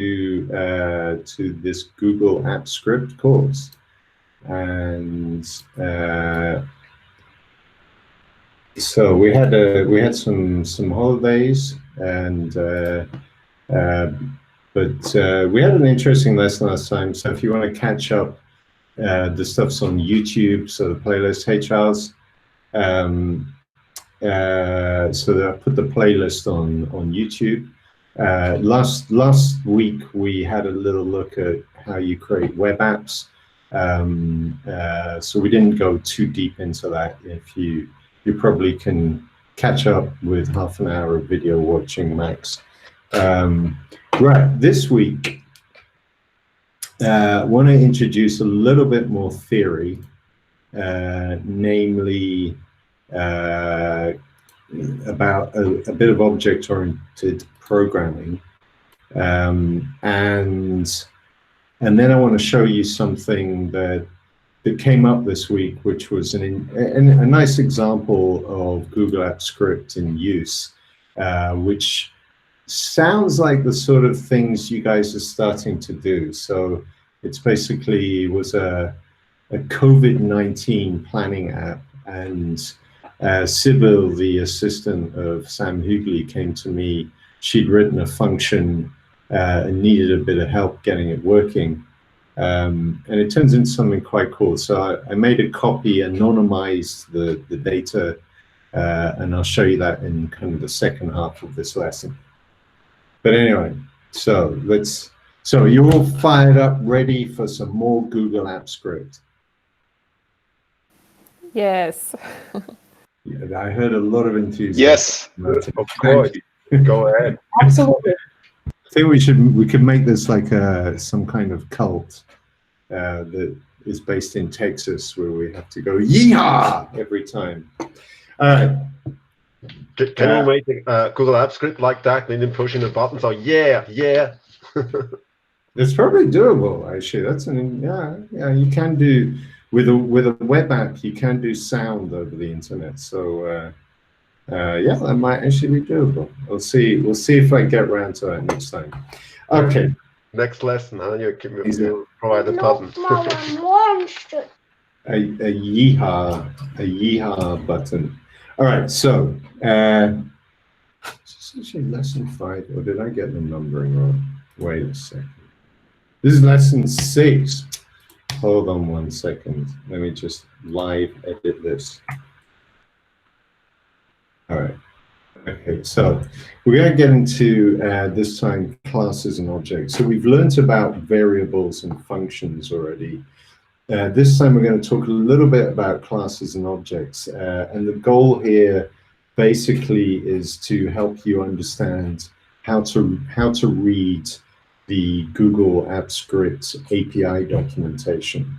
to this Google App Script course, and so we had some holidays, and but we had an interesting lesson last time. So if you want to catch up, the stuff's on YouTube. So the playlist. Hey Charles. So I put the playlist on YouTube. Last week we had a little look at how you create web apps. So we didn't go too deep into that. If you probably can catch up with half an hour of video watching max. Right, this week I want to introduce a little bit more theory, namely about a bit of object-oriented programming, and then I want to show you something that came up this week, which was a nice example of Google Apps Script in use, which sounds like the sort of things you guys are starting to do. So it's basically was a COVID-19 planning app, and Sybil, the assistant of Sam Hughley, came to me. She'd written a function and needed a bit of help getting it working. And it turns into something quite cool. So I made a copy, anonymized the data, and I'll show you that in kind of the second half of this lesson. But anyway, so you're all fired up, ready for some more Google Apps Script? Yes. Yeah, I heard a lot of enthusiasm. Yes, of course. Go ahead. Absolutely. I think we could make this like some kind of cult that is based in Texas, where we have to go yeehaw every time. All right. Can we make a Google Apps Script like that and then pushing the buttons? So yeah. It's probably doable, actually. That's yeah. You can do with a web app. You can do sound over the internet. So yeah, that might actually be doable. We'll see if I get around to that next time. Okay. Next lesson, huh? You provide the button. a yeehaw button. All right, so is this actually lesson 5, or did I get the numbering wrong? Wait a second. This is lesson 6. Hold on 1 second. Let me just live edit this. All right. Okay, so we're going to get into this time classes and objects. So we've learned about variables and functions already. This time we're going to talk a little bit about classes and objects, and the goal here basically is to help you understand how to read the Google Apps Script API documentation.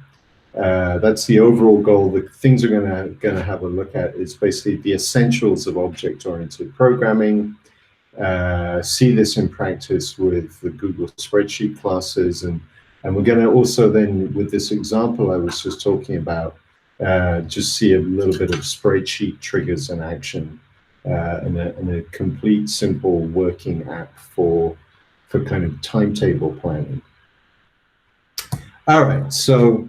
That's the overall goal. The things we're going to have a look at is basically the essentials of object-oriented programming. See this in practice with the Google spreadsheet classes, and we're going to also then, with this example I was just talking about, just see a little bit of spreadsheet triggers in action, and a complete simple working app for kind of timetable planning. All right, so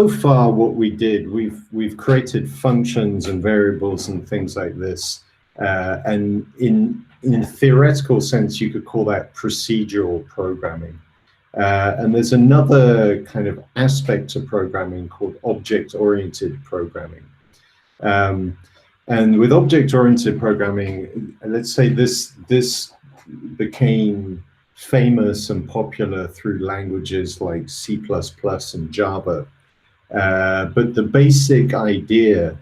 far what we did, we've created functions and variables and things like this, and in a theoretical sense you could call that procedural programming. And there's another kind of aspect to programming called object-oriented programming. And with object-oriented programming, let's say this became famous and popular through languages like C++ and Java. But the basic idea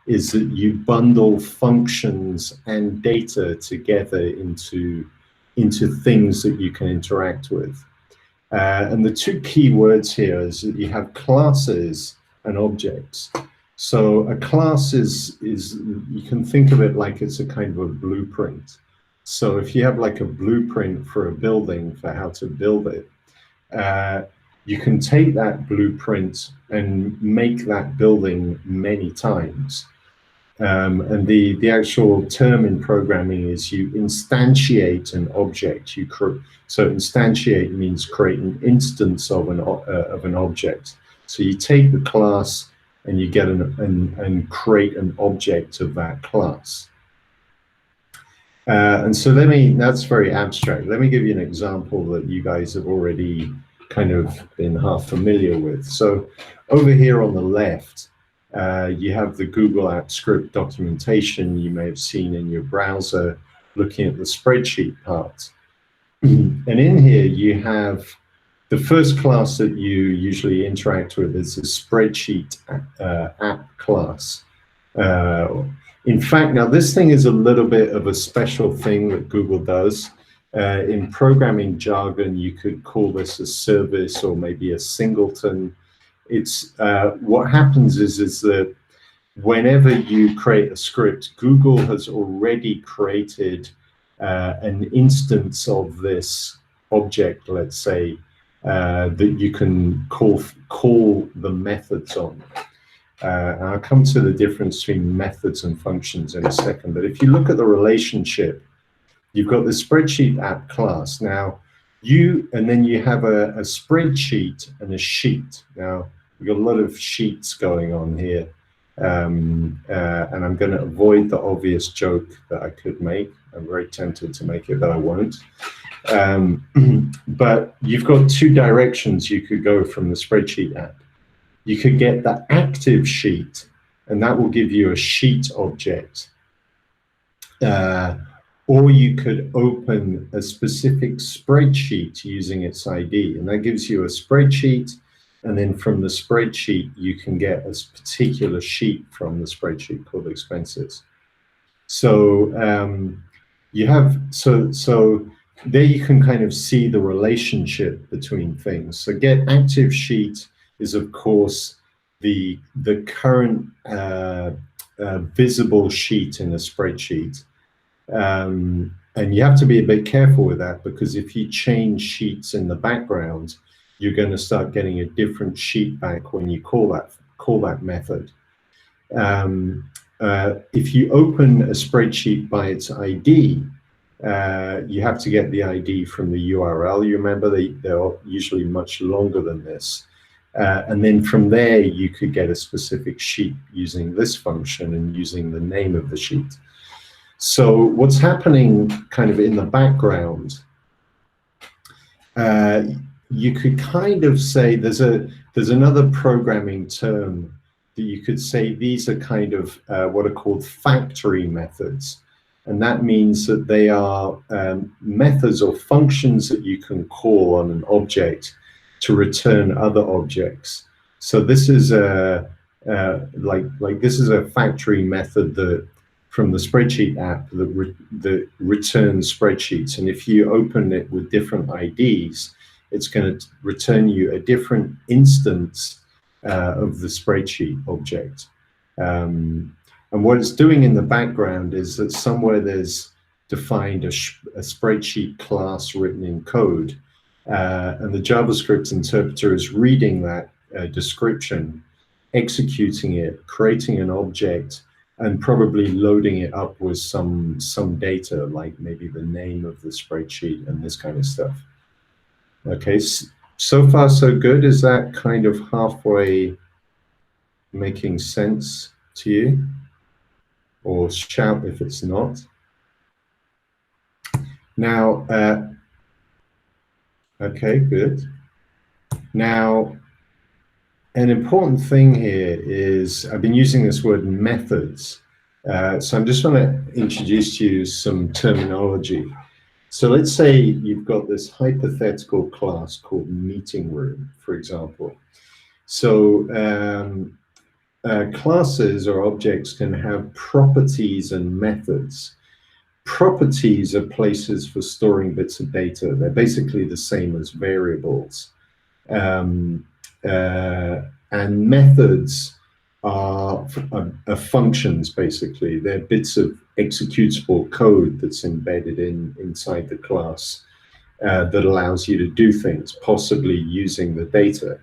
is that you bundle functions and data together into things that you can interact with. And the two key words here is that you have classes and objects. So a class is you can think of it like it's a kind of a blueprint. So if you have like a blueprint for a building, for how to build it, you can take that blueprint and make that building many times. And the actual term in programming is you instantiate an object. So instantiate means create an instance of an object. So you take the class and you get and create an object of that class. And so that's very abstract. Let me give you an example that you guys have already kind of been half familiar with. So over here on the left, you have the Google Apps script documentation you may have seen in your browser looking at the spreadsheet part. And in here you have the first class that you usually interact with is the spreadsheet app class. In fact, now this thing is a little bit of a special thing that Google does. In programming jargon, you could call this a service or maybe a singleton. It's what happens is that whenever you create a script, Google has already created an instance of this object, let's say, that you can call the methods on. I'll come to the difference between methods and functions in a second, but if you look at the relationship, you've got the spreadsheet app class. Now, and then you have a spreadsheet and a sheet. Now, we've got a lot of sheets going on here, and I'm going to avoid the obvious joke that I could make. I'm very tempted to make it, but I won't. But you've got two directions you could go from the spreadsheet app. You could get the active sheet, and that will give you a sheet object. Or you could open a specific spreadsheet using its ID, and that gives you a spreadsheet, and then from the spreadsheet, you can get a particular sheet from the spreadsheet called expenses. So so there you can kind of see the relationship between things. So get active sheet is, of course, the current visible sheet in a spreadsheet. And you have to be a bit careful with that, because if you change sheets in the background, you're going to start getting a different sheet back when you call that method. If you open a spreadsheet by its ID, you have to get the ID from the URL. You remember they're usually much longer than this. And then from there, you could get a specific sheet using this function and using the name of the sheet. So what's happening kind of in the background, you could kind of say there's another programming term that you could say these are kind of what are called factory methods. And that means that they are methods or functions that you can call on an object to return other objects. So this is this is a factory method that from the spreadsheet app that returns spreadsheets. And if you open it with different IDs, it's going to return you a different instance of the spreadsheet object. And what it's doing in the background is that somewhere there's defined a spreadsheet class written in code. And the JavaScript interpreter is reading that description, executing it, creating an object, and probably loading it up with some data, like maybe the name of the spreadsheet and this kind of stuff. Okay, so far so good. Is that kind of halfway making sense to you? Or shout if it's not. Now, okay, good. Now, an important thing here is, I've been using this word methods. So I'm just going to introduce to you some terminology. So let's say you've got this hypothetical class called meeting room, for example. So classes or objects can have properties and methods. Properties are places for storing bits of data. They're basically the same as variables. And methods are functions, basically. They're bits of executable code that's embedded inside the class that allows you to do things, possibly using the data.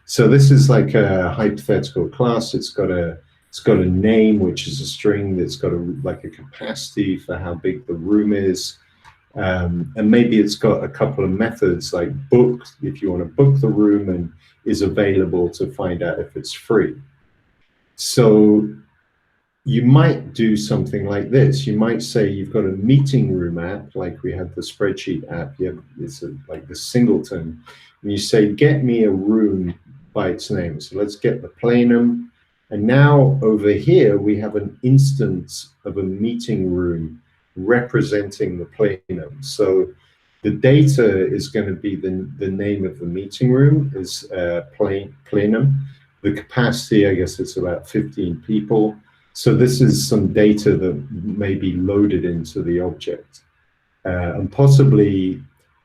So this is like a hypothetical class. It's got a It's got a name, which is a string that's got like a capacity for how big the room is. And maybe it's got a couple of methods like book, if you want to book the room, and is available to find out if it's free. So you might do something like this. You might say you've got a meeting room app, like we had the spreadsheet app. It's like the singleton. And you say, get me a room by its name. So let's get the plenum. And now over here, we have an instance of a meeting room representing the plenum. So the data is going to be the name of the meeting room is plenum. The capacity, I guess it's about 15 people. So this is some data that may be loaded into the object. And possibly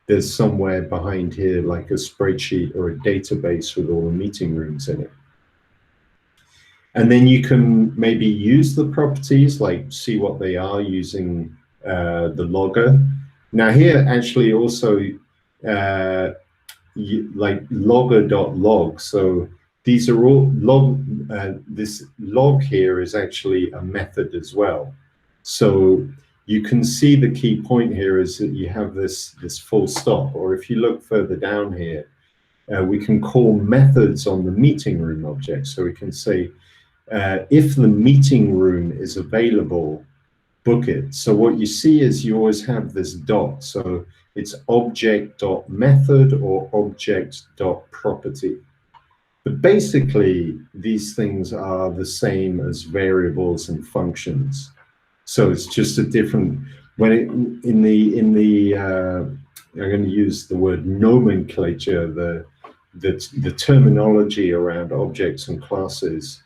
there's somewhere behind here like a spreadsheet or a database with all the meeting rooms in it. And then you can maybe use the properties, like see what they are using the logger. Now here actually also like logger.log. So these are all this log here is actually a method as well. So you can see the key point here is that you have this full stop, or if you look further down here, we can call methods on the meeting room object. So we can say, if the meeting room is available, book it. So what you see is you always have this dot. So it's object.method or object.property. But basically, these things are the same as variables and functions. So it's just a different, when it, I'm going to use the word nomenclature, the terminology around objects and classes.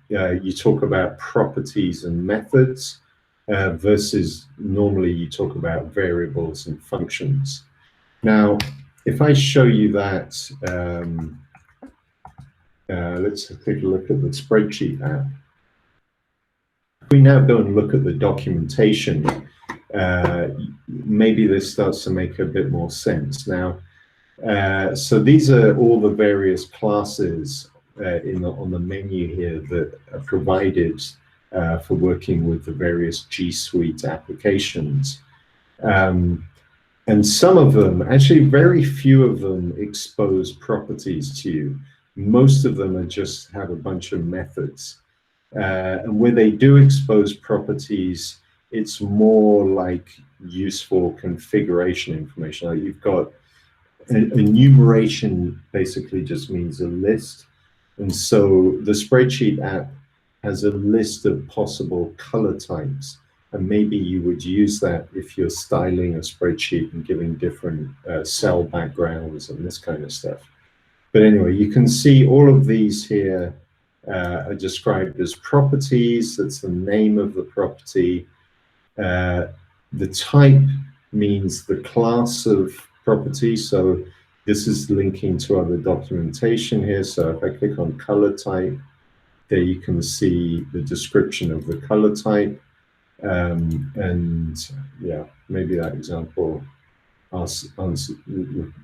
You talk about properties and methods versus normally you talk about variables and functions. Now, if I show you that, let's take a look at the spreadsheet app. If we now go and look at the documentation, maybe this starts to make a bit more sense. Now, so these are all the various classes on the menu here that are provided for working with the various G Suite applications. And some of them, actually very few of them, expose properties to you. Most of them are just have a bunch of methods. And where they do expose properties, it's more like useful configuration information. Like you've got enumeration basically just means a list. And so the spreadsheet app has a list of possible color types. And maybe you would use that if you're styling a spreadsheet and giving different cell backgrounds and this kind of stuff. But anyway, you can see all of these here are described as properties. That's the name of the property. The type means the class of property. So this is linking to other documentation here. So if I click on color type, there you can see the description of the color type. And yeah, maybe that example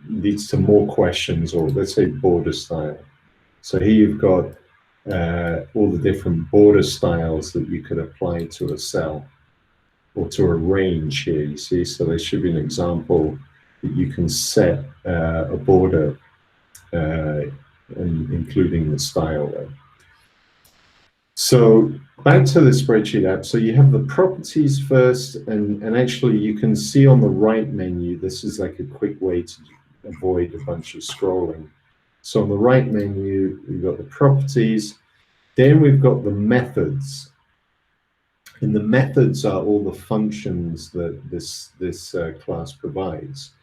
leads to more questions, or let's say border style. So here you've got all the different border styles that you could apply to a cell or to a range here, you see. So there should be an example that you can set a border and including the style there. So back to the spreadsheet app. So you have the properties first, and actually you can see on the right menu, this is like a quick way to avoid a bunch of scrolling. So on the right menu, we've got the properties, then we've got the methods. And the methods are all the functions that this class provides.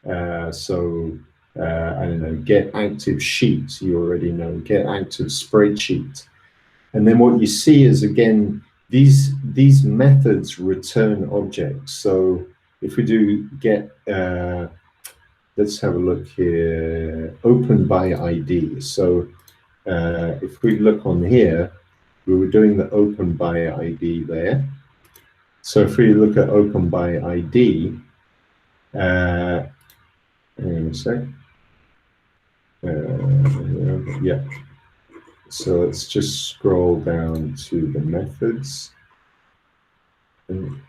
I don't know, get active sheet, you already know, get active spreadsheet. And then what you see is, again, these methods return objects. So if we do get, let's have a look here, open by ID. So if we look on here, we were doing the open by ID there. So if we look at open by ID, hang on a sec. Yeah. So let's just scroll down to the methods and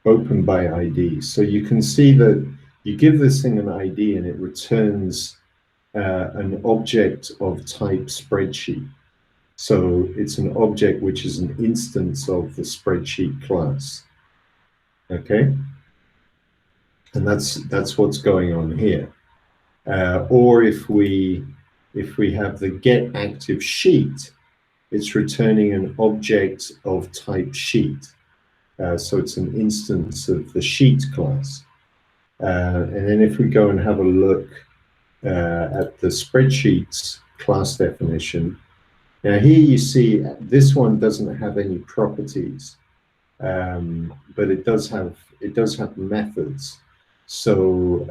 open by ID. So you can see that you give this thing an ID and it returns an object of type spreadsheet. So it's an object which is an instance of the spreadsheet class. Okay, and that's what's going on here. Or if we have the get active sheet, it's returning an object of type sheet. So it's an instance of the sheet class. And then if we go and have a look at the spreadsheets class definition, now here you see this one doesn't have any properties, but it does have methods. So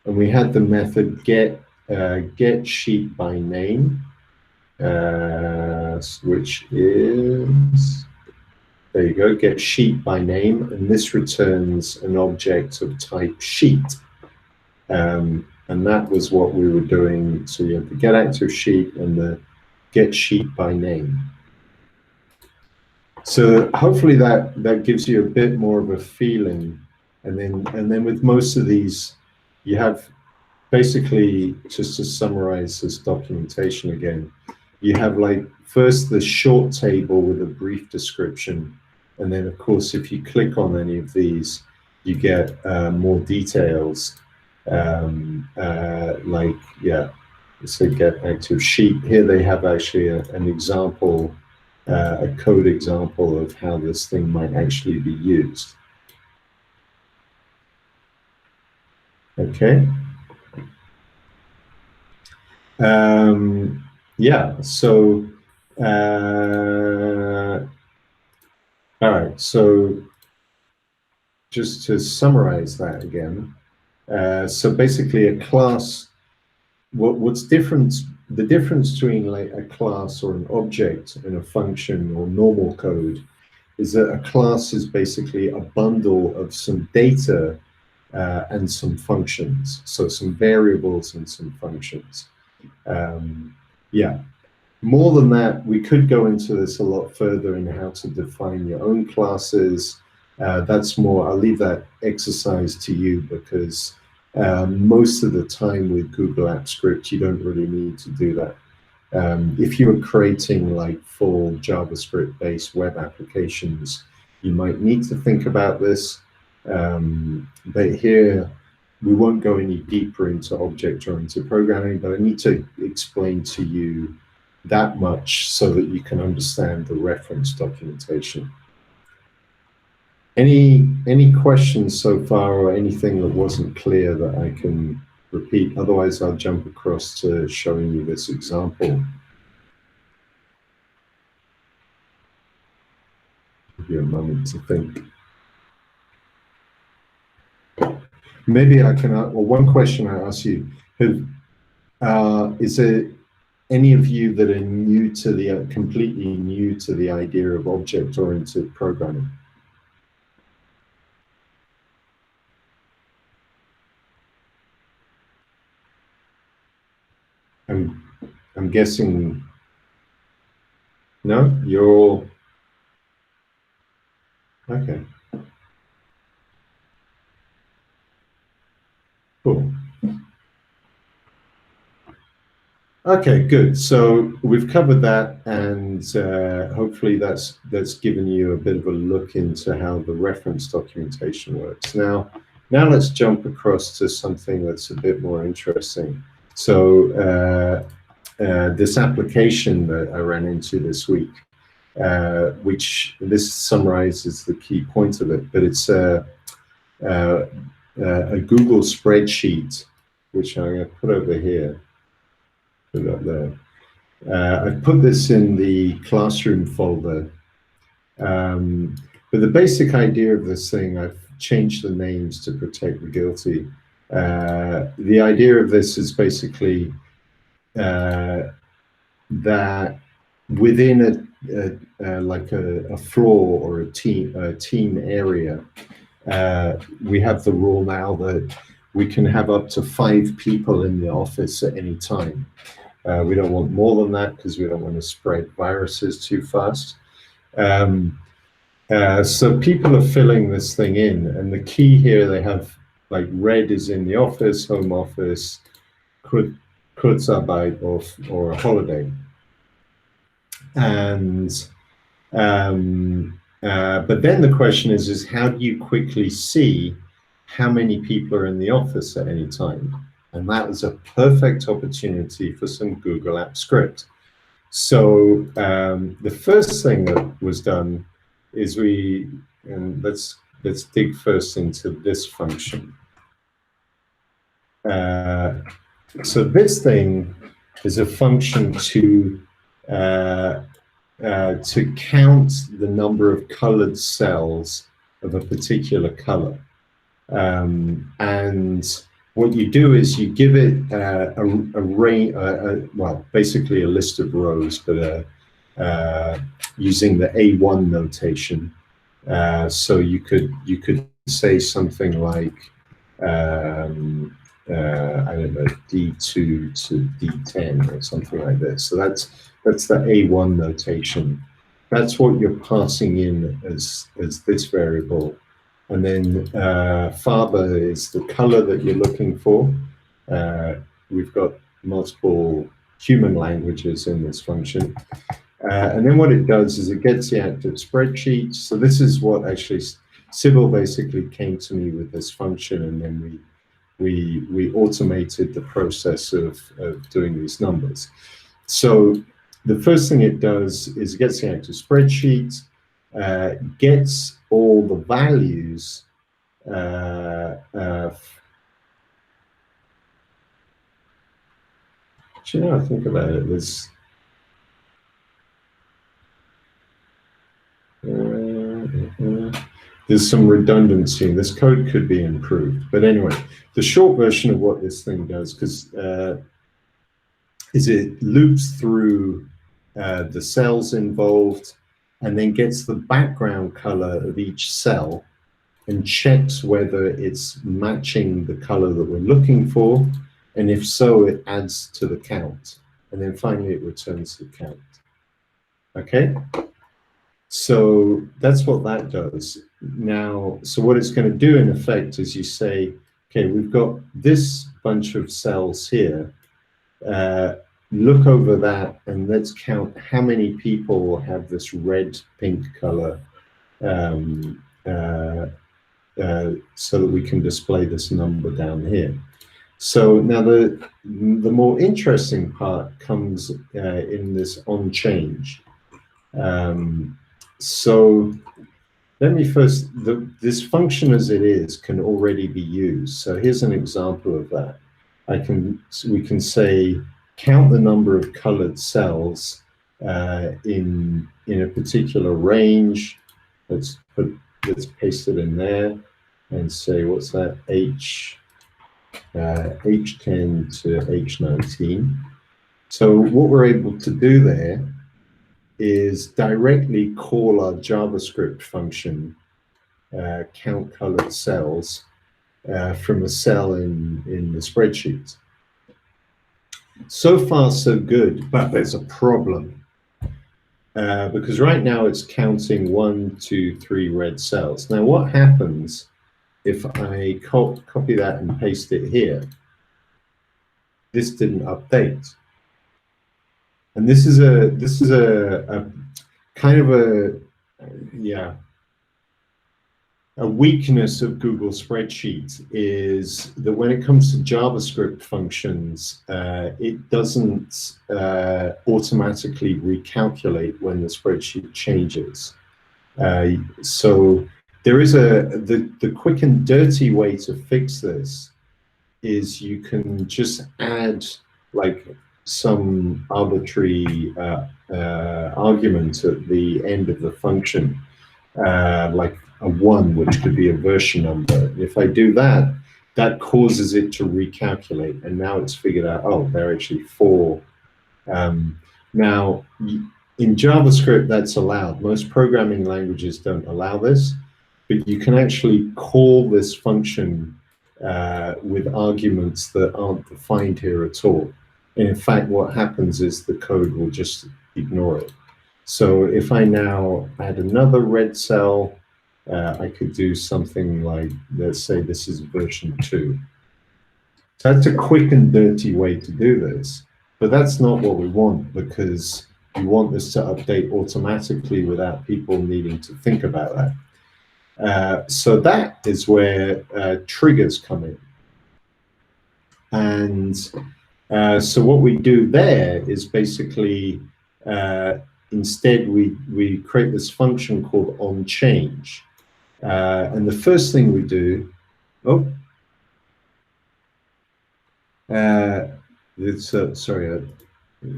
and we had the method get sheet by name, which is, there you go, get sheet by name, and this returns an object of type sheet. And that was what we were doing. So you have the get active sheet and the get sheet by name. So hopefully that gives you a bit more of a feeling. And then with most of these, you have basically, just to summarize this documentation again, you have like first the short table with a brief description. And then of course, if you click on any of these, you get more details. Like, yeah, it's a get active sheet. Here they have actually an example, a code example of how this thing might actually be used. Okay. Yeah, so, all right, so just to summarize that again, so basically a class, what's different, the difference between like a class or an object and a function or normal code is that a class is basically a bundle of some data and some functions, so some variables and some functions. Yeah, more than that, we could go into this a lot further in how to define your own classes. That's more, I'll leave that exercise to you, because most of the time with Google Apps Script, you don't really need to do that. If you are creating like full JavaScript-based web applications, you might need to think about this. But here, we won't go any deeper into object-oriented programming, but I need to explain to you that much so that you can understand the reference documentation. Any questions so far, or anything that wasn't clear that I can repeat? Otherwise, I'll jump across to showing you this example. Give you a moment to think. Maybe I can, or one question I ask you, is there any of you that are new to the, completely new to the idea of object-oriented programming? I'm guessing, no, you're all, okay. Cool. Okay, good. So we've covered that, and hopefully that's given you a bit of a look into how the reference documentation works. Now let's jump across to something that's a bit more interesting. So this application that I ran into this week, which this summarizes the key points of it, but it's a Google spreadsheet, which I'm going to put over here. Put it up there. I've put this in the classroom folder. But the basic idea of this thing, I've changed the names to protect the guilty. The idea of this is basically that within like a floor or a team area, we have the rule now that we can have up to 5 people in the office at any time. We don't want more than that because we don't want to spread viruses too fast. So people are filling this thing in, and the key here, they have like red is in the office, home office, Kurzarbeit, or a holiday. And but then the question is how do you quickly see how many people are in the office at any time? And that was a perfect opportunity for some Google Apps script. So the first thing that was done is let's dig first into this function. So this thing is a function to count the number of colored cells of a particular color. And what you do is you give it a range, well, basically a list of rows, but using the A1 notation. So you could say something like, I don't know, D2 to D10 or something like this. So that's the A1 notation. That's what you're passing in as this variable. And then Farbe is the color that you're looking for. We've got multiple human languages in this function. And then what it does is it gets the active spreadsheet. So this is what actually Sybil basically came to me with this function, and then we automated the process of doing these numbers. So the first thing it does is it gets the active spreadsheet, gets all the values you know, I think about it, there's some redundancy. This code could be improved. But anyway, the short version of what this thing does, is it loops through the cells involved and then gets the background color of each cell and checks whether it's matching the color that we're looking for. And if so, it adds to the count. And then finally, it returns the count. Okay? So that's what that does. Now, so what it's going to do in effect is you say, okay, we've got this bunch of cells here. Look over that and let's count how many people have this red-pink color so that we can display this number down here. So now the more interesting part comes in this onChange. So let me first, this function as it is can already be used. So here's an example of that. We can say count the number of colored cells in a particular range. Let's paste it in there and say, what's that? H10 to H19. So what we're able to do there is directly call our JavaScript function, count colored cells, from a cell in the spreadsheet. So far, so good, but there's a problem. Because right now it's counting 1, 2, 3 red cells. Now what happens if I copy that and paste it here? This didn't update. And this is a kind of a weakness of Google Spreadsheet is that when it comes to JavaScript functions, it doesn't automatically recalculate when the spreadsheet changes. So there is the quick and dirty way to fix this is you can just add like some arbitrary argument at the end of the function, like a 1, which could be a version number. If I do that, that causes it to recalculate, and now it's figured out, oh, there are actually 4. Now, in JavaScript, that's allowed. Most programming languages don't allow this, but you can actually call this function with arguments that aren't defined here at all. And in fact, what happens is the code will just ignore it. So if I now add another red cell, I could do something like, let's say this is version 2. So that's a quick and dirty way to do this, but that's not what we want, because we want this to update automatically without people needing to think about that. So that is where triggers come in. And so what we do there is basically, instead we create this function called onChange. And the first thing we do, sorry,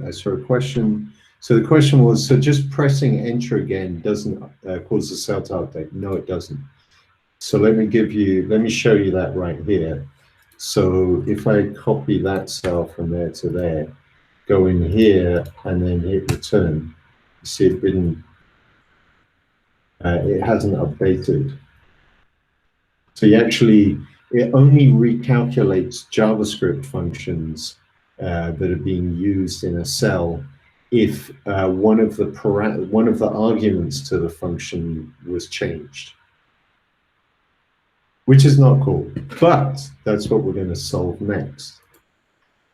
I saw a question. So the question was, so just pressing enter again doesn't cause the cell to update? No, it doesn't. So let me show you that right here. So if I copy that cell from there to there, go in here and then hit return, you see it didn't, it hasn't updated. So it only recalculates JavaScript functions that are being used in a cell if one of the arguments to the function was changed, which is not cool, but that's what we're going to solve next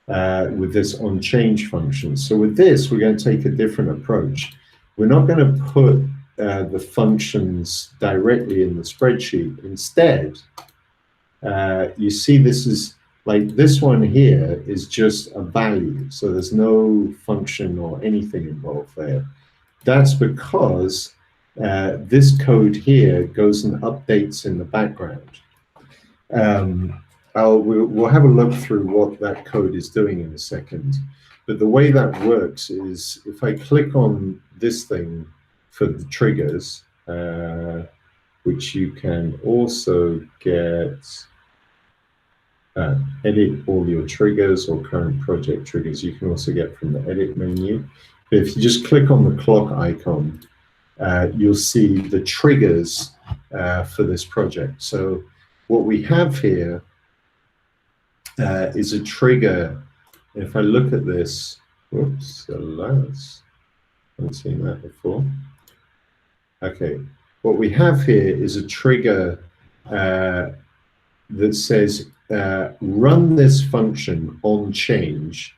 with this onChange function. So with this, we're going to take a different approach. We're not going to put the functions directly in the spreadsheet. Instead, you see this is like this one here is just a value. So there's no function or anything involved there. That's because this code here goes and updates in the background. We'll have a look through what that code is doing in a second. But the way that works is if I click on this thing for the triggers, which you can also get, edit all your triggers or current project triggers, you can also get from the edit menu. But if you just click on the clock icon, you'll see the triggers for this project. So what we have here is a trigger. If I look at this, whoops, alas, I haven't seen that before. Okay, what we have here is a trigger that says run this function onChange,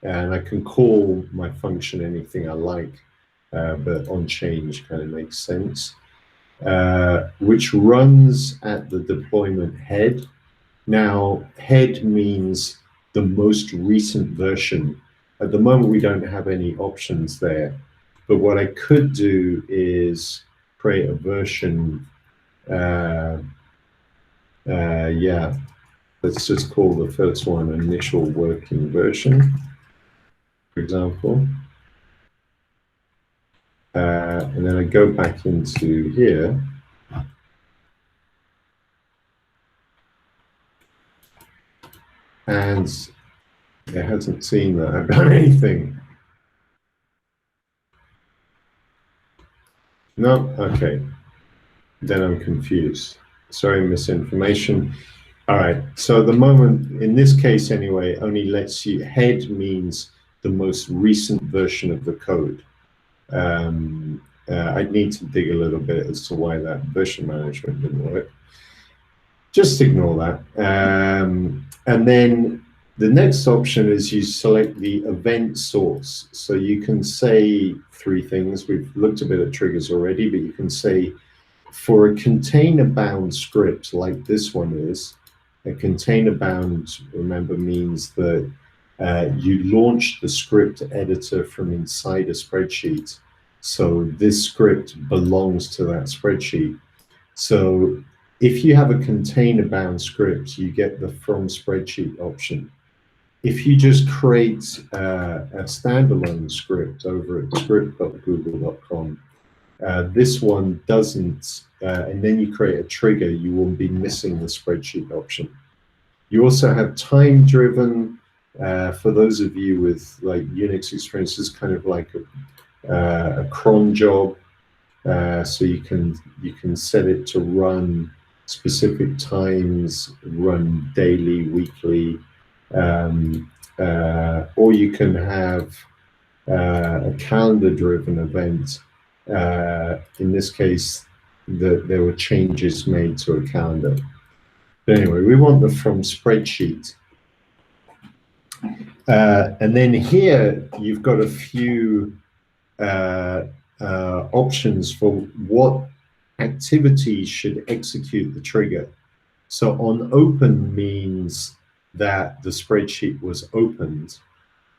and I can call my function anything I like, but onChange kind of makes sense, which runs at the deployment head. Now, head means the most recent version. At the moment, we don't have any options there, but what I could do is create a version. Yeah, let's just call the first one initial working version, for example. And then I go back into here. And it hasn't seen that I've done anything. No, okay. Then I'm confused. Sorry, misinformation. All right, so at the moment, in this case anyway, only lets you, head means the most recent version of the code. I'd need to dig a little bit as to why that version management didn't work. Just ignore that. And then the next option is you select the event source. So you can say three things. We've looked a bit at triggers already, but you can say for a container bound script like this one is, a container bound, remember, means that you launch the script editor from inside a spreadsheet. So this script belongs to that spreadsheet. So if you have a container bound script, you get the from spreadsheet option. If you just create a standalone script over at script.google.com, this one doesn't, and then you create a trigger, you will be missing the spreadsheet option. You also have time driven. For those of you with like Unix experience, it's kind of like a cron job. So you can set it to run specific times, run daily, weekly, or you can have a calendar-driven event. In this case, there were changes made to a calendar. But anyway, we want the from spreadsheet. And then here, you've got a few options for what activity should execute the trigger. So on open means that the spreadsheet was opened,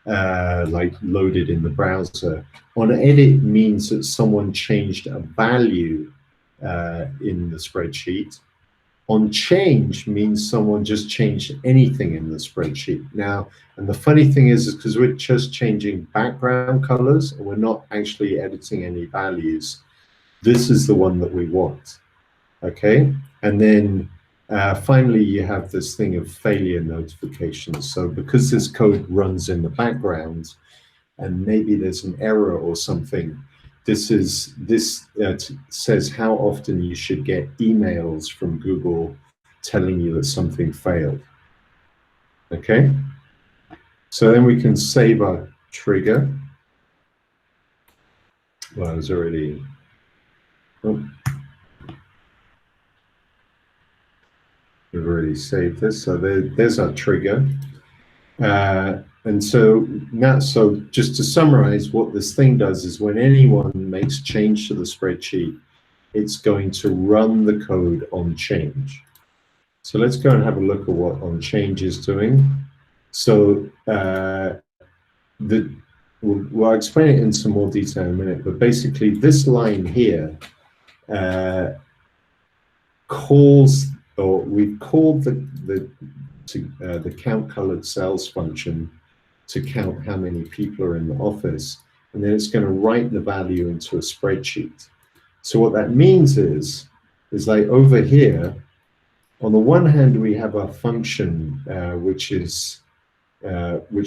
like loaded in the browser. On edit means that someone changed a value in the spreadsheet. On change means someone just changed anything in the spreadsheet. Now, and the funny thing is because we're just changing background colors and we're not actually editing any values, this is the one that we want, okay? And then finally, you have this thing of failure notifications. So because this code runs in the background and maybe there's an error or something, this says how often you should get emails from Google telling you that something failed. Okay, so then we can save our trigger. Well, it's already. Oh, we've already saved this. So there's our trigger. And so now, so just to summarize, what this thing does is when anyone makes change to the spreadsheet, it's going to run the code on change. So let's go and have a look at what on change is doing. So we'll explain it in some more detail in a minute, but basically this line here calls, or we've called the count colored cells function to count how many people are in the office, and then it's going to write the value into a spreadsheet. So what that means is like over here, on the one hand, we have our function, which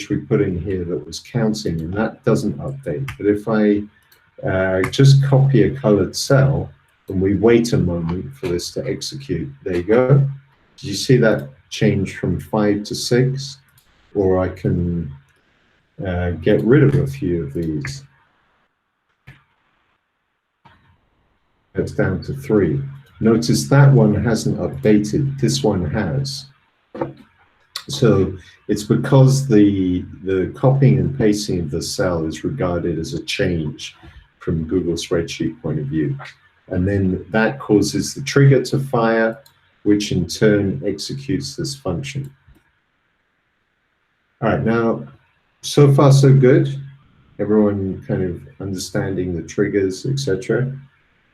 we put in here that was counting, and that doesn't update. But if I just copy a colored cell, and we wait a moment for this to execute, there you go. Did you see that change from 5 to 6? Or I can get rid of a few of these. That's down to 3. Notice that one hasn't updated, this one has. So it's because the copying and pasting of the cell is regarded as a change from Google Spreadsheet point of view. And then that causes the trigger to fire, which in turn executes this function. All right, now, so far so good. Everyone kind of understanding the triggers, etc.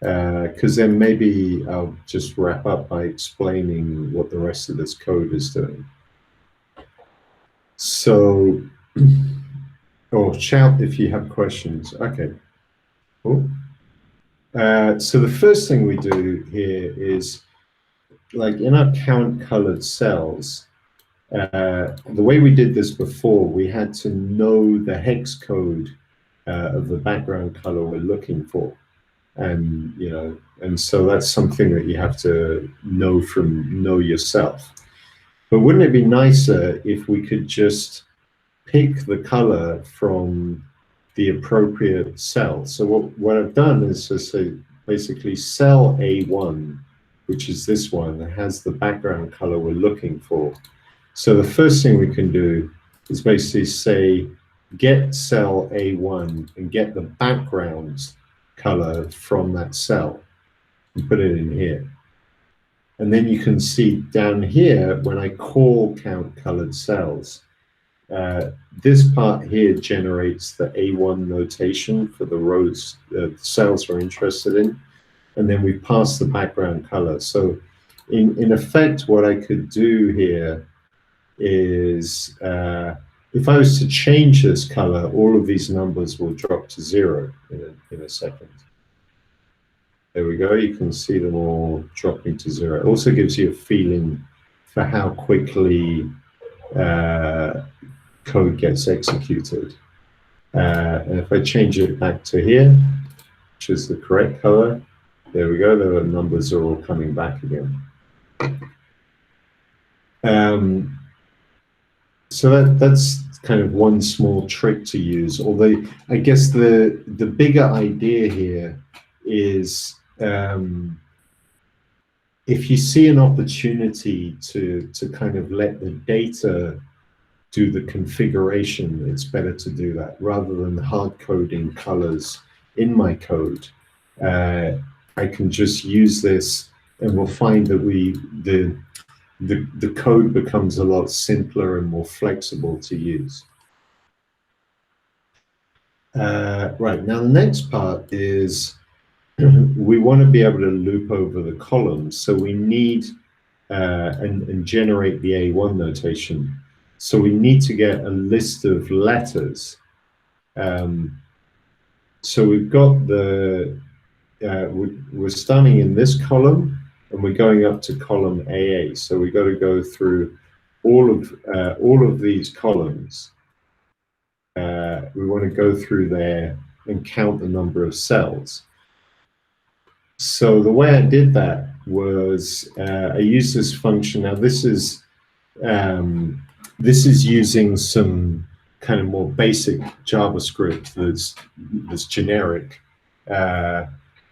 Because then maybe I'll just wrap up by explaining what the rest of this code is doing. So, or shout if you have questions. Okay, cool. So the first thing we do here is, like in our count colored cells, the way we did this before, we had to know the hex code of the background color we're looking for. And, you know, and so that's something that you have to know yourself. But wouldn't it be nicer if we could just pick the color from the appropriate cell? So what I've done is to say, basically cell A1, which is this one, that has the background color we're looking for. So the first thing we can do is basically say, get cell A1 and get the background color from that cell and put it in here. And then you can see down here, when I call count colored cells, this part here generates the A1 notation for the rows, the cells we're interested in. And then we pass the background color. So in effect, what I could do here is, if I was to change this color, all of these numbers will drop to 0 in a second. There we go, you can see them all dropping to 0. It also gives you a feeling for how quickly code gets executed. And if I change it back to here, which is the correct color, there we go, the numbers are all coming back again. So that's kind of one small trick to use. Although I guess the bigger idea here is if you see an opportunity to kind of let the data do the configuration, it's better to do that rather than hard coding colors in my code. I can just use this, and we'll find that the code becomes a lot simpler and more flexible to use. Right, now the next part is we want to be able to loop over the columns, so we need and generate the A1 notation. So we need to get a list of letters. So we've got we're starting in this column and we're going up to column AA. So we've got to go through all of these columns. We want to go through there and count the number of cells. So the way I did that was I used this function. Now this is using some kind of more basic JavaScript that's generic,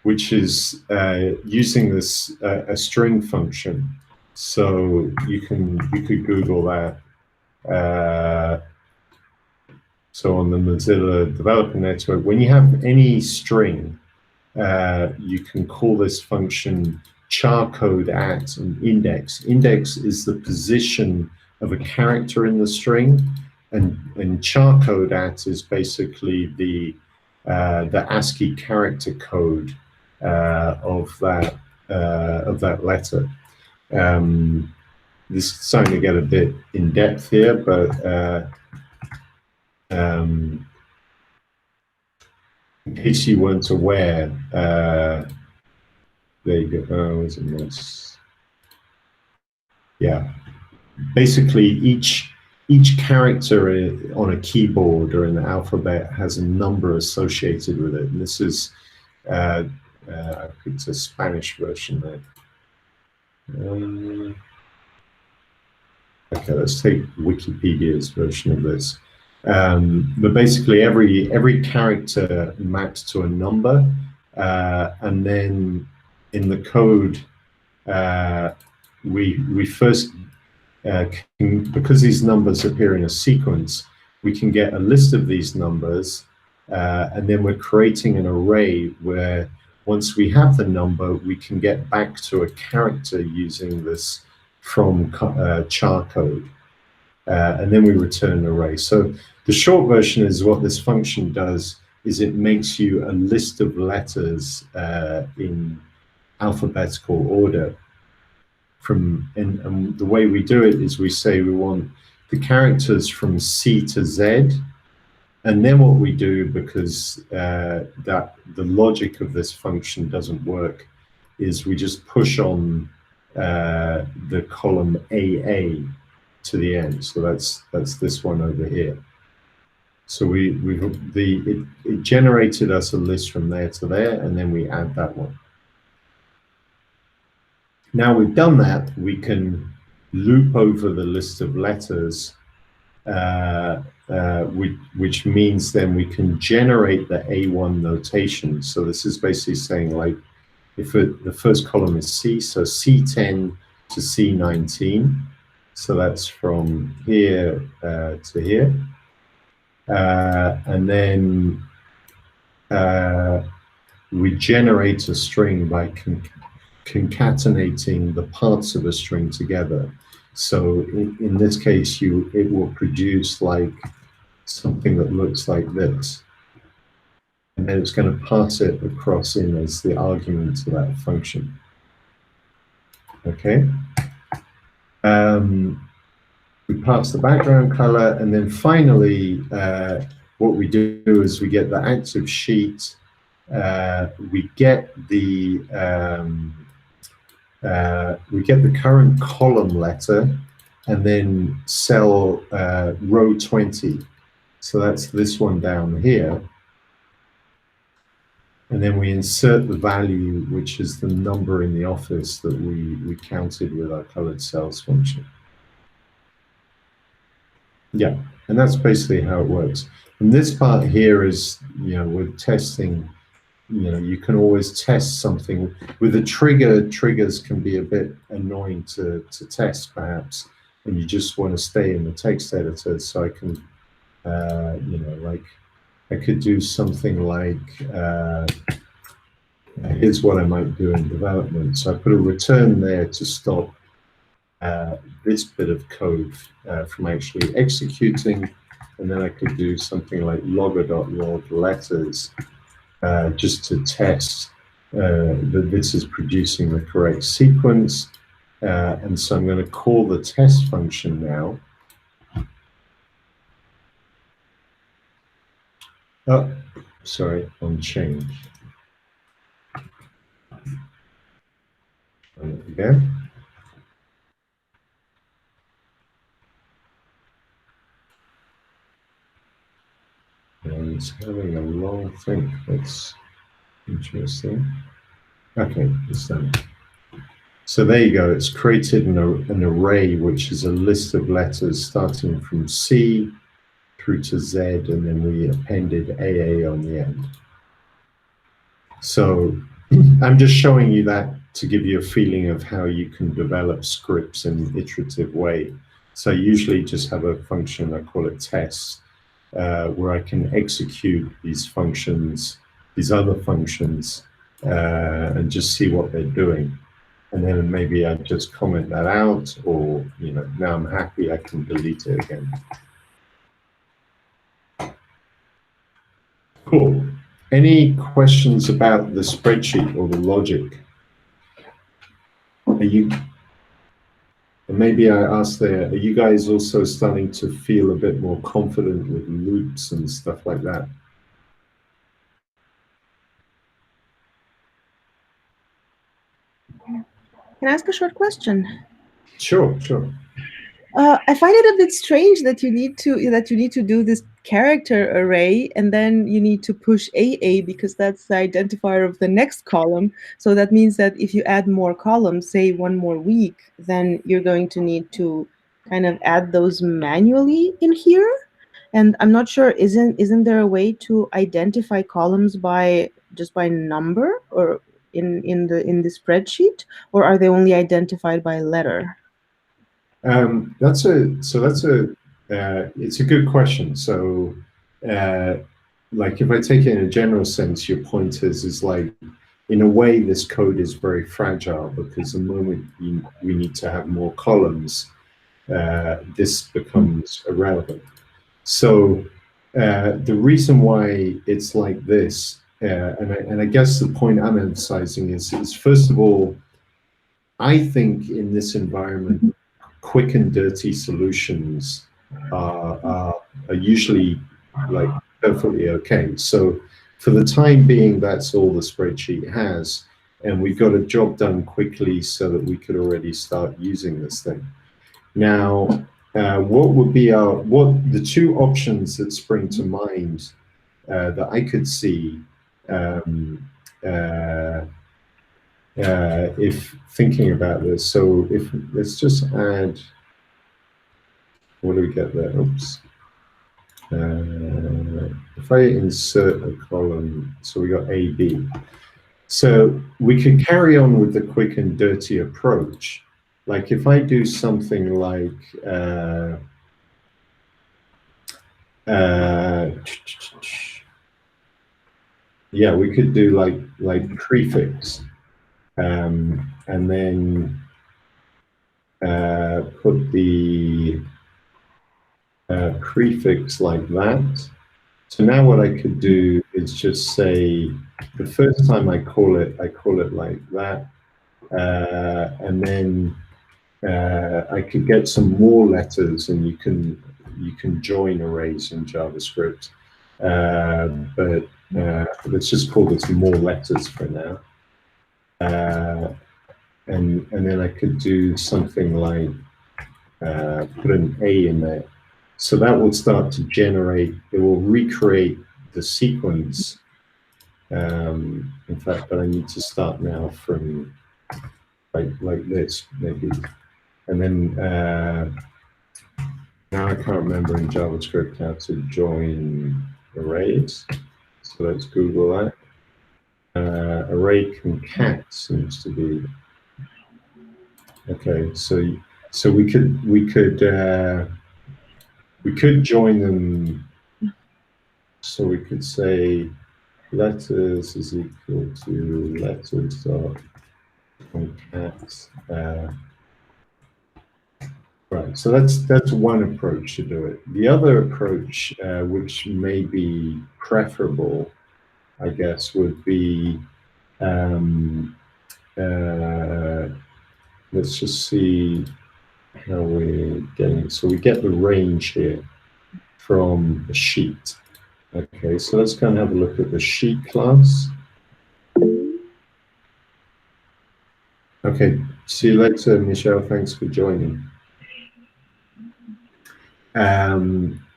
which is using this a string function. So you could Google that. So on the Mozilla Developer Network, when you have any string, you can call this function charcode at an index. Index is the position of a character in the string, and charcode at is basically the ASCII character code of that letter. This is starting to get a bit in depth here, but in case you weren't aware, there you go. Oh, is it this? Yeah. Basically, each character on a keyboard or in the alphabet has a number associated with it. And this is, I think it's a Spanish version there. Okay, let's take Wikipedia's version of this. But basically, every character maps to a number, and then in the code, we first because these numbers appear in a sequence, we can get a list of these numbers, and then we're creating an array where once we have the number, we can get back to a character using this from char code. And then we return an array. So the short version is what this function does is it makes you a list of letters in alphabetical order. And the way we do it is we say we want the characters from C to Z, and then what we do, because that the logic of this function doesn't work, is we just push on the column AA to the end. So that's this one over here. So it generated us a list from there to there, and then we add that one. Now we've done that, we can loop over the list of letters, which means then we can generate the A1 notation. So this is basically saying, like, if the first column is C, so C10 to C19. So that's from here to here. And then we generate a string by concatenating the parts of a string together. So in this case, it will produce like something that looks like this. And then it's going to pass it across in as the argument to that function. Okay. We pass the background color, and then finally, what we do is we get the active sheet. We get the current column letter, and then cell row 20. So that's this one down here. And then we insert the value, which is the number in the office that we counted with our colored cells function. Yeah, and that's basically how it works. And this part here is, we're testing, you can always test something. With a trigger, triggers can be a bit annoying to test, perhaps, and you just want to stay in the text editor. So I can, like, I could do something like, here's what I might do in development. So I put a return there to stop this bit of code from actually executing, and then I could do something like logger.log letters just to test that this is producing the correct sequence. And so I'm going to call the test function now. Oh, sorry, unchanged. And again. And it's having a long thing. That's interesting. Okay, it's done. So there you go. It's created an array, which is a list of letters starting from C through to Z, and then we appended AA on the end. So I'm just showing you that to give you a feeling of how you can develop scripts in an iterative way. So I usually just have a function, I call it tests, where I can execute these functions, these other functions, and just see what they're doing. And then maybe I just comment that out, or, now I'm happy, I can delete it again. Cool. Any questions about the spreadsheet or the logic? And maybe I asked there, are you guys also starting to feel a bit more confident with loops and stuff like that? Can I ask a short question? Sure. I find it a bit strange that you need to do this character array, and then you need to push AA because that's the identifier of the next column. So that means that if you add more columns, say one more week, then you're going to need to kind of add those manually in here. And I'm not sure, isn't there a way to identify columns just by number or in the spreadsheet, or are they only identified by letter? It's a good question. So, like, if I take it in a general sense, your point is like, in a way, this code is very fragile because the moment we need to have more columns, this becomes irrelevant. So the reason why it's like this, and I guess the point I'm emphasizing is first of all, I think in this environment, quick and dirty solutions are usually like perfectly okay. So for the time being, that's all the spreadsheet has, and we got a job done quickly so that we could already start using this thing. Now, what would be the two options that spring to mind that I could see if thinking about this? So let's just add, what do we get there? Oops. If I insert a column, so we got A, B. So we could carry on with the quick and dirty approach. Like if I do something like, yeah, we could do like prefix, and then put the prefix like that. So now what I could do is just say, the first time I call it like that, and then I could get some more letters, and you can join arrays in JavaScript, but let's just call this more letters for now, and then I could do something like put an A in there. So that will start to generate, it will recreate the sequence. In fact, but I need to start now from like this, maybe. And then Now I can't remember in JavaScript how to join arrays. So let's Google that. Array concat seems to be okay. So we could join them. So we could say letters is equal to letters dot concat. Right. So that's one approach to do it. The other approach, which may be preferable, I guess, would be let's just see how we're getting. So we get the range here from a sheet. Okay, so let's go and have a look at the sheet class. Okay, see you later, Michelle. Thanks for joining.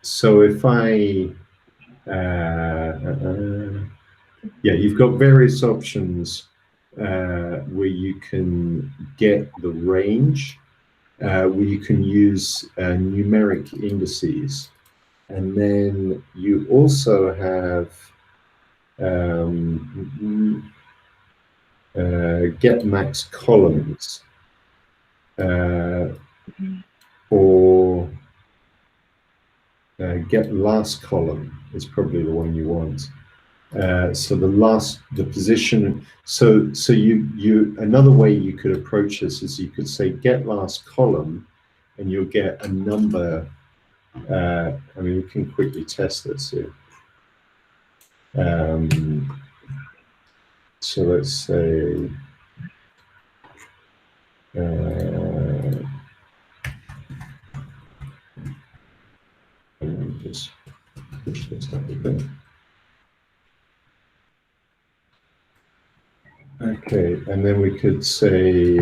So if I, yeah, you've got various options where you can get the range, where you can use numeric indices. And then you also have get max columns, or get last column is probably the one you want. So the position. So you another way you could approach this is you could say get last column, and you'll get a number. I mean, we can quickly test this here. So let's say just push this up a bit. Okay, and then we could say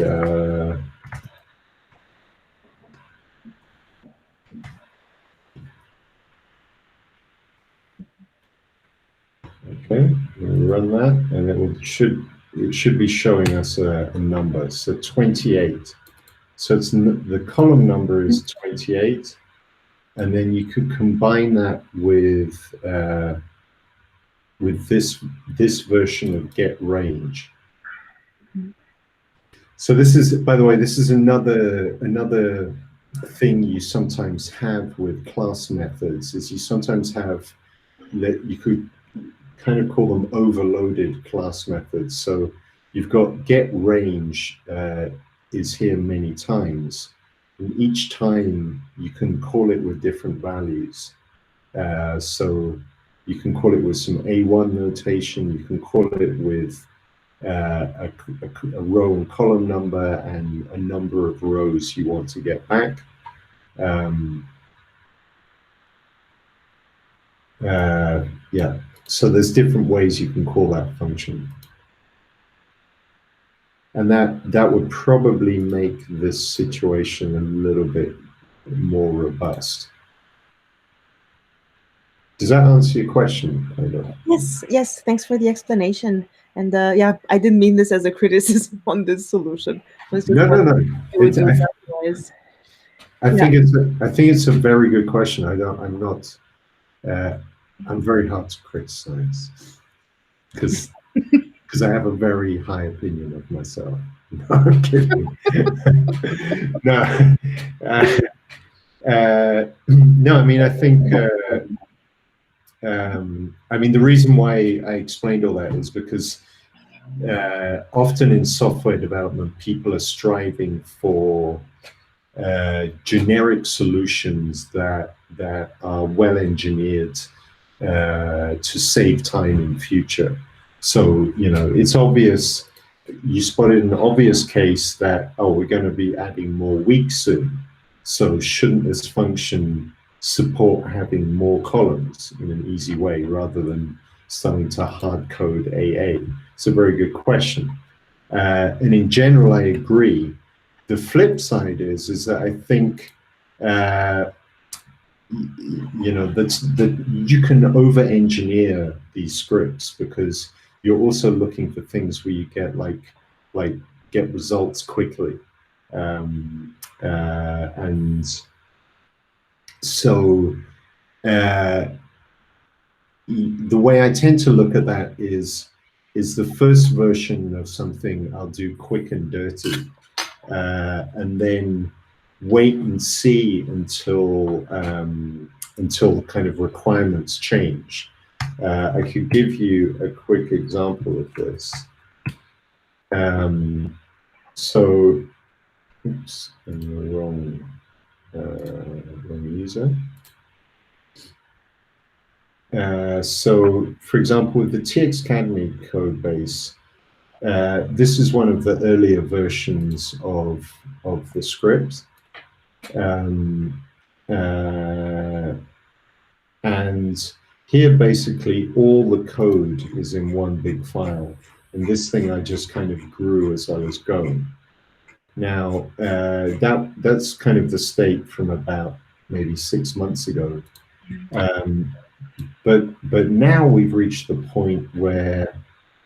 okay, we'll run that, and it should be showing us a number. So 28. So it's the column number is 28, and then you could combine that with this version of get range. So this is, by the way, this is another thing you sometimes have with class methods. Is you sometimes have that you could kind of call them overloaded class methods. So you've got get range is here many times, and each time you can call it with different values. So you can call it with some A1 notation. You can call it with a row and column number and a number of rows you want to get back. Yeah, so there's different ways you can call that function. And that would probably make this situation a little bit more robust. Does that answer your question, kind of? Yes, thanks for the explanation. And yeah, I didn't mean this as a criticism on this solution. No. I think it's a very good question. I'm very hard to criticize because I have a very high opinion of myself. No, I'm kidding. No, no. I mean, I think. I mean, the reason why I explained all that is because often in software development, people are striving for generic solutions that are well engineered to save time in future. So, you know, it's obvious, you spotted an obvious case that, oh, we're going to be adding more weeks soon. So shouldn't this function support having more columns in an easy way rather than starting to hard code AA? It's a very good question. And in general, I agree. The flip side is that I think, you know, that you can over-engineer these scripts because you're also looking for things where you get get results quickly, and So the way I tend to look at that is the first version of something I'll do quick and dirty, and then wait and see until kind of requirements change. I could give you a quick example of this. So, oops, I'm the wrong user. So, for example, with the TX Academy code base, this is one of the earlier versions of the script. And here, basically, all the code is in one big file. And this thing I just kind of grew as I was going. Now, that's kind of the state from about maybe 6 months ago. But now we've reached the point where,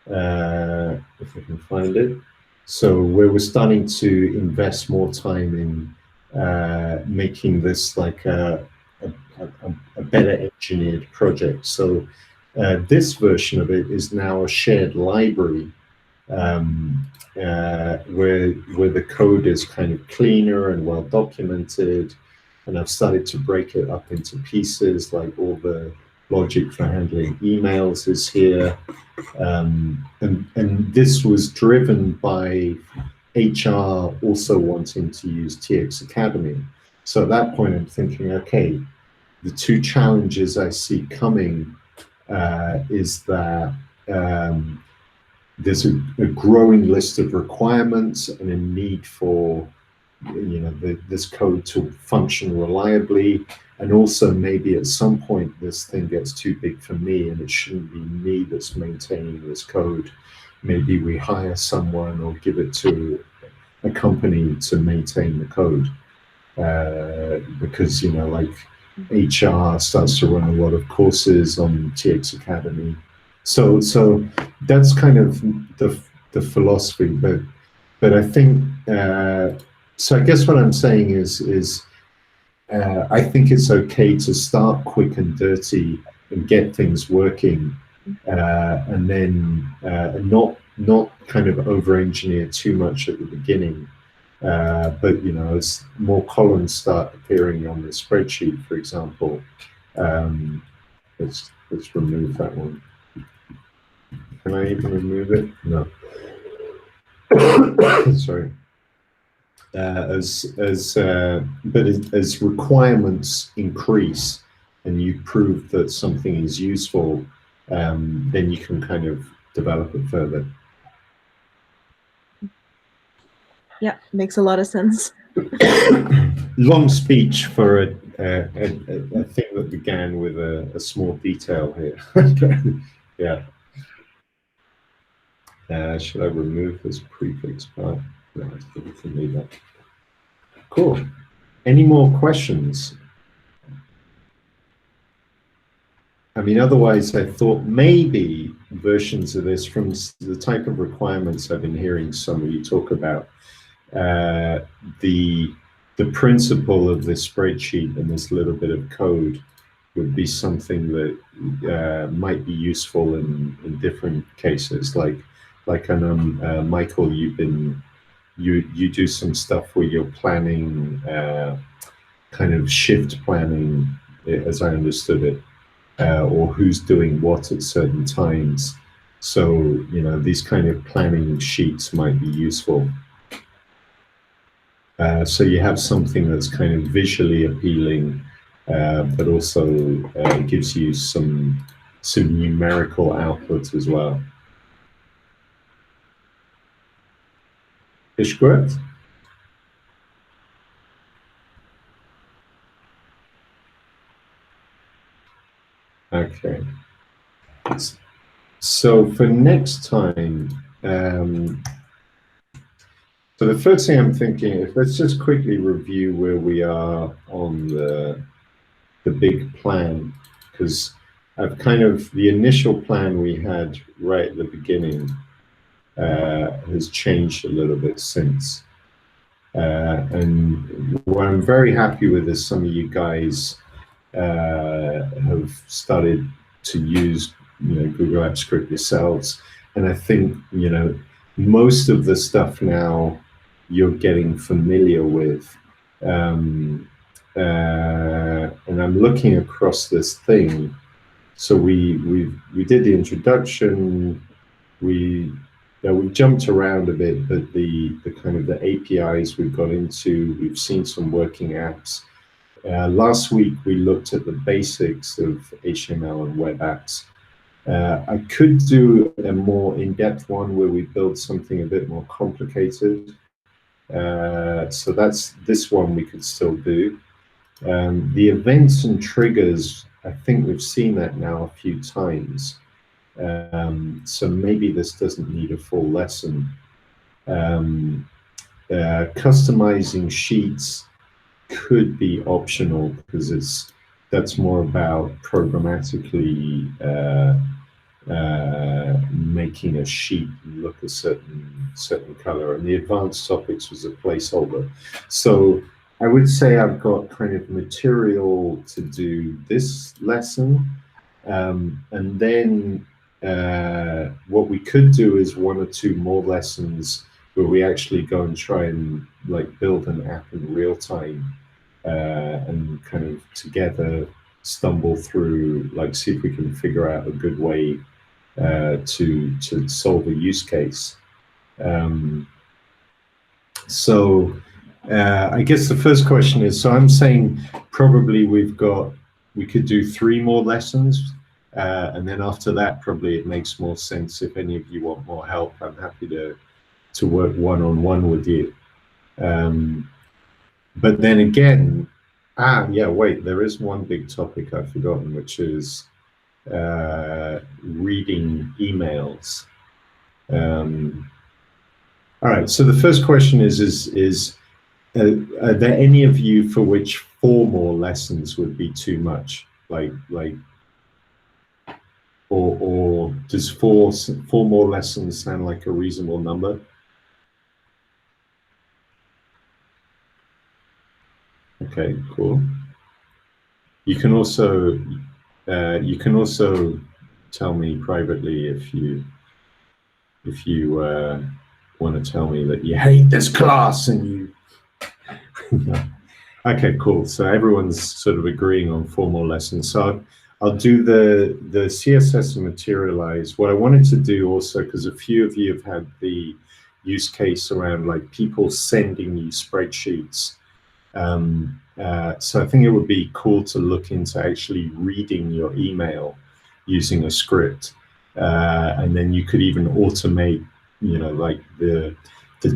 if I can find it, so where we're starting to invest more time in making this like a better engineered project. So this version of it is now a shared library where the code is kind of cleaner and well documented, and I've started to break it up into pieces, like all the logic for handling emails is here, and this was driven by HR also wanting to use TX Academy. So at that point I'm thinking, okay, the two challenges I see coming is that there's a growing list of requirements and a need for this code to function reliably, and also maybe at some point this thing gets too big for me and it shouldn't be me that's maintaining this code. Maybe we hire someone or give it to a company to maintain the code, because like HR starts to run a lot of courses on TX Academy. So that's kind of the philosophy, but I think so I guess what I'm saying is I think it's okay to start quick and dirty and get things working, and then not kind of over-engineer too much at the beginning. But as more columns start appearing on the spreadsheet, for example, let's remove that one. Can I even remove it? No. Sorry. But as requirements increase and you prove that something is useful, then you can kind of develop it further. Yeah, makes a lot of sense. Long speech for a thing that began with a small detail here. Yeah. Should I remove this prefix part? No, I think we can leave that. Cool. Any more questions? I mean, otherwise, I thought maybe versions of this from the type of requirements I've been hearing some of you talk about, the principle of this spreadsheet and this little bit of code would be something that might be useful in different cases. Like I know, Michael, you do some stuff where you're planning, kind of shift planning, as I understood it, or who's doing what at certain times. So these kind of planning sheets might be useful. So you have something that's kind of visually appealing, but also gives you some numerical output as well. Is correct? Okay. So for next time, so the first thing I'm thinking, let's just quickly review where we are on the big plan, because I've kind of, the initial plan we had right at the beginning has changed a little bit since. And what I'm very happy with is some of you guys have started to use, Google Apps Script yourselves. And I think, most of the stuff now you're getting familiar with. And I'm looking across this thing. So we did the introduction. We jumped around a bit, but the kind of the APIs we've got into, we've seen some working apps. Last week we looked at the basics of HTML and web apps. I could do a more in-depth one where we build something a bit more complicated. So that's this one we could still do. The events and triggers, I think we've seen that now a few times. So maybe this doesn't need a full lesson. Customizing sheets could be optional because that's more about programmatically making a sheet look a certain color, and the advanced topics was a placeholder. So I would say I've got kind of material to do this lesson, and then what we could do is 1 or 2 more lessons where we actually go and try and like build an app in real time, and kind of together stumble through, like see if we can figure out a good way to solve a use case. So I guess the first question is, so I'm saying probably we could do 3 more lessons, and then after that probably it makes more sense. If any of you want more help, I'm happy to work one-on-one with you. But then again, yeah, wait, there is one big topic I've forgotten, which is reading emails. All right, so the first question is are there any of you for which 4 more lessons would be too much? Or does four more lessons sound like a reasonable number? Okay, cool. You can also tell me privately if you want to tell me that you hate this class and you. Okay, cool. So everyone's sort of agreeing on 4 more lessons. So I'll do the CSS and materialize. What I wanted to do also, because a few of you have had the use case around like people sending you spreadsheets. So I think it would be cool to look into actually reading your email using a script, and then you could even automate, like the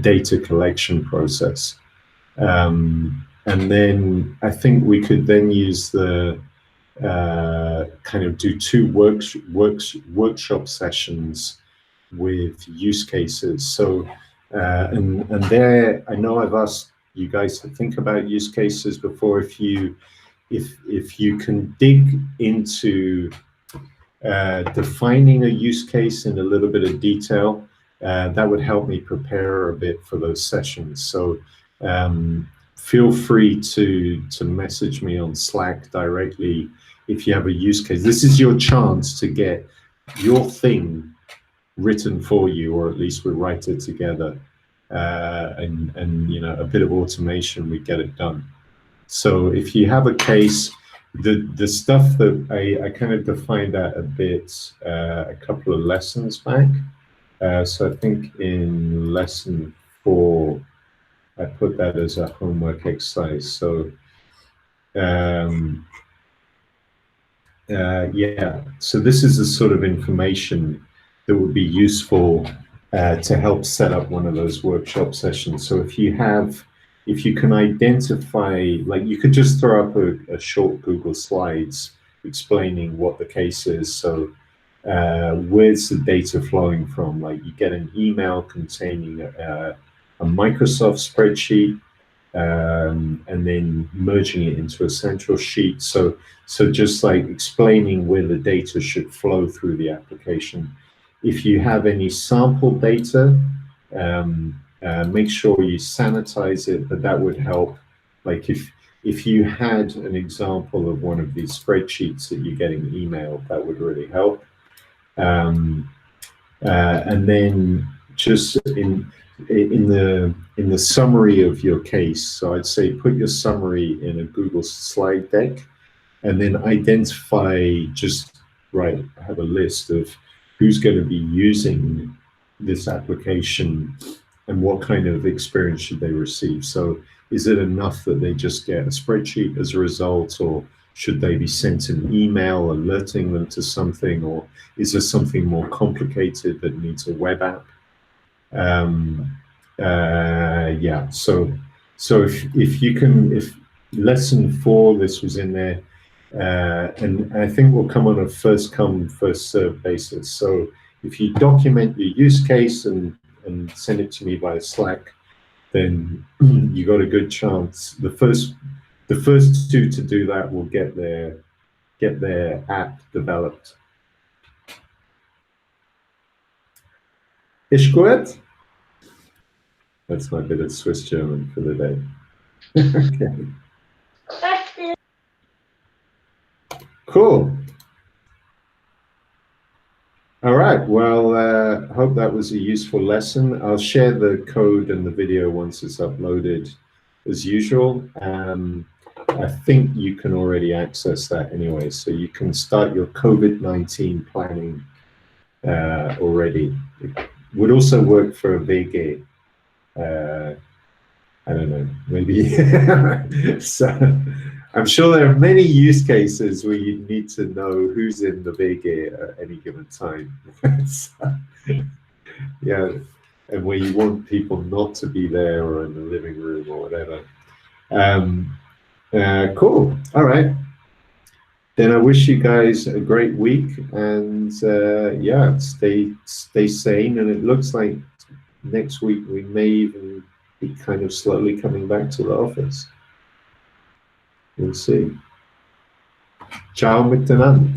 data collection process. And then I think we could then use the kind of do 2 workshop sessions with use cases. So and there, I know I've asked you guys to think about use cases before. If you can dig into defining a use case in a little bit of detail, that would help me prepare a bit for those sessions. So feel free to message me on Slack directly if you have a use case. This is your chance to get your thing written for you, or at least we write it together, and a bit of automation, we get it done. So if you have a case, the stuff that I kind of defined that a bit a couple of lessons back. So I think in lesson 4, I put that as a homework exercise. So yeah, so this is the sort of information that would be useful to help set up one of those workshop sessions. So if you can identify, like you could just throw up a short Google Slides explaining what the case is. So where's the data flowing from? Like you get an email containing a Microsoft spreadsheet, and then merging it into a central sheet. So just like explaining where the data should flow through the application. If you have any sample data, make sure you sanitize it, but that would help. Like if you had an example of one of these spreadsheets that you're getting emailed, that would really help. And then just in the summary of your case, so I'd say put your summary in a Google slide deck, and then identify, have a list of who's going to be using this application and what kind of experience should they receive. So is it enough that they just get a spreadsheet as a result, or should they be sent an email alerting them to something, or is there something more complicated that needs a web app? Yeah, so if lesson 4, this was in there, and I think we'll come on a first come, first serve basis. So if you document your use case and send it to me by Slack, then you got a good chance. The first 2 to do that will get their app developed. Ist gut? That's my bit of Swiss German for the day. Okay. Cool. All right. Well, hope that was a useful lesson. I'll share the code and the video once it's uploaded, as usual. I think you can already access that anyway, so you can start your COVID-19 planning already. It would also work for a VG. I don't know, maybe. So I'm sure there are many use cases where you need to know who's in the VG at any given time. So, yeah, and where you want people not to be there or in the living room or whatever. Cool. All right. Then I wish you guys a great week, and yeah, stay sane. And it looks like next week we may even be kind of slowly coming back to the office. We'll see. Ciao miteinander.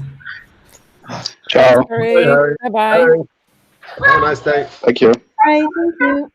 Ciao. Bye bye. Have a nice day. Thank you. Bye. Thank you.